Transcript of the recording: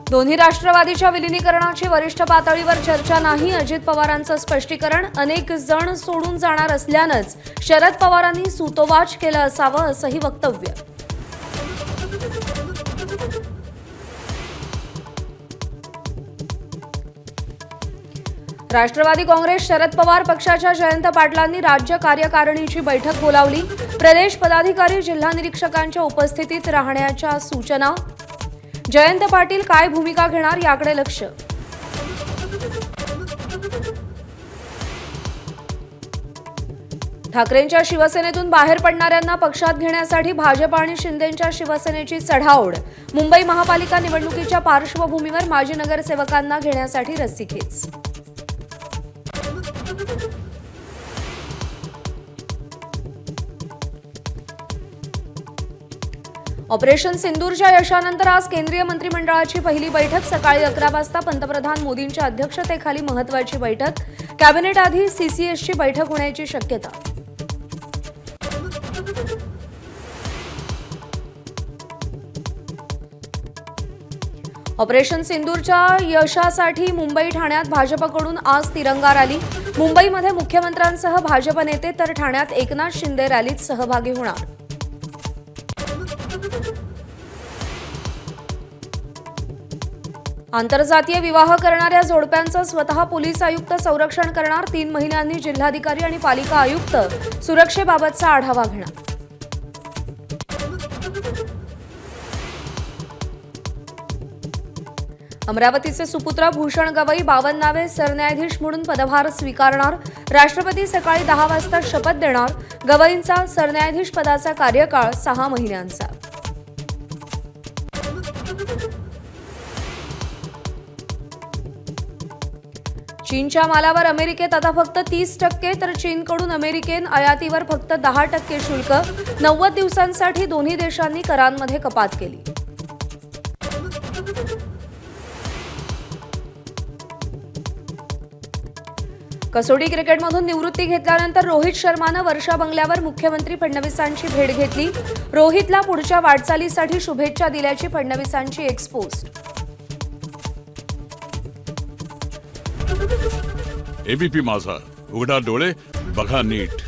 दोन्ही राष्ट्रवादीच्या विलीनीकरणाची वरिष्ठ पातळीवर चर्चा नाही, अजित पवारांचं स्पष्टीकरण. अनेक जण सोडून जाणार असल्यानंच शरद पवारांनी सूतोवाच केलं असावं, असंही वक्तव्य. राष्ट्रवादी काँग्रेस शरद पवार पक्षाच्या जयंत पाटलांनी राज्य कार्यकारिणीची बैठक बोलावली. प्रदेश पदाधिकारी जिल्हा निरीक्षकांच्या उपस्थितीत राहण्याच्या सूचना. जयंत पाटील काय भूमिका घेणार याकडे लक्ष. ठाकरेंच्या शिवसेनेतून बाहेर पडणाऱ्यांना पक्षात घेण्यासाठी भाजप आणि शिंदेंच्या शिवसेनेची चढाओढ. मुंबई महापालिका निवडणुकीच्या पार्श्वभूमीवर माजी नगरसेवकांना घेण्यासाठी रस्सीखेच. ऑपरेशन सिंदूरच्या यशानंतर आज केंद्रीय मंत्रिमंडळाची पहिली बैठक. सकाळी 11 वाजता पंतप्रधान मोदींच्या अध्यक्षतेखाली महत्त्वाची बैठक. कॅबिनेट आधी सीसीएसची बैठक होण्याची शक्यता. ऑपरेशन सिंदूरच्या यशासाठी मुंबई ठाण्यात भाजपकडून आज तिरंगा रॅली. मुंबईमध्ये मुख्यमंत्र्यांसह भाजप नेते तर ठाण्यात एकनाथ शिंदे रॅलीत सहभागी होणार. आंतरजातीय विवाह करणाऱ्या जोडप्यांचं स्वतः पोलीस आयुक्त संरक्षण करणार. 3 महिन्यांनी जिल्हाधिकारी आणि पालिका आयुक्त सुरक्षेबाबतचा आढावा घेणार. अमरावतीचे सुपुत्र भूषण गवई 52 नावे सरन्यायाधीश म्हणून पदभार स्वीकारणार. राष्ट्रपती सकाळी 10 वाजता शपथ देणार. गवईंचा सरन्यायाधीश पदाचा कार्यकाळ 6 महिन्यांचा. चीनच्या मालावर अमेरिकेत आता फक्त 30% तर चीनकडून अमेरिकेन आयातीवर फक्त 10% शुल्क. 90 दिवसांसाठी दोन्ही देशांनी करांमध्ये कपात केली. कसोटी क्रिकेटमधून निवृत्ती घेतल्यानंतर रोहित शर्मानं वर्षा बंगल्यावर मुख्यमंत्री फडणवीसांची भेट घेतली. रोहितला पुढच्या वाटचालीसाठी शुभेच्छा दिल्याची फडणवीसांची एक्स पोस्ट. एबीपी माझा, उघडा डोळे बघा नीट.